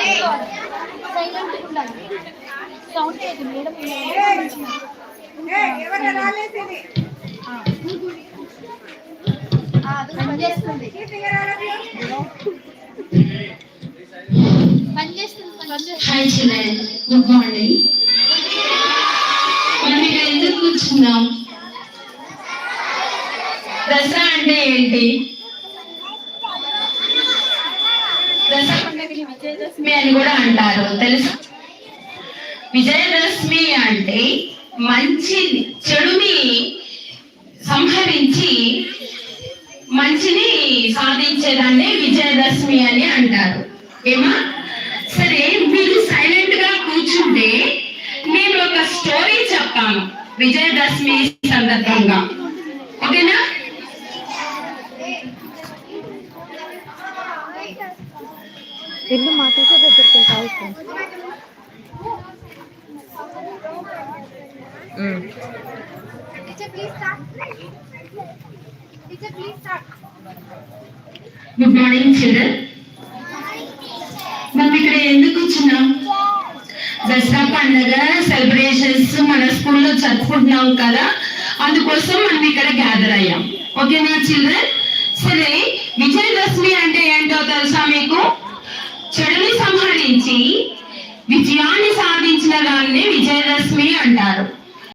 Hi children, good morning. మనం ఇక్కడ ఎందుకు కూర్చున్నాం? దసరా అంటే ఏంటి? దసరా పండుగని విజయదశమి అని కూడా అంటారు, తెలుసా? విజయదశమి అంటే మంచి చెడుని సంహరించి మంచిని సాధించేదాన్ని విజయదశమి అని అంటారు. ఏమా సరే, మీరు సైలెంట్ గా కూర్చుంటే నేను ఒక స్టోరీ చెప్తాను విజయదశమి సందర్భంగా, ఓకేనా? ఇల్లు మా టీచర్ దగ్గరికి కావచ్చు. Good morning children. మనం ఇక్కడ ఎందుకు కూర్చున్నాం? దసరా పండుగ సెలబ్రేషన్స్ మన స్కూల్లో జరుపుకుంటున్నాం కదా, అందుకోసం మనం ఇక్కడ గ్యాదర్ అయ్యాం, ఓకేనా చిల్డ్రన్? సరే, విజయదశమి అంటే ఏంటో తెలుసా మీకు? చెడుని సంహరించి విజయాన్ని సాధించిన దాన్ని విజయదశమి అంటారు.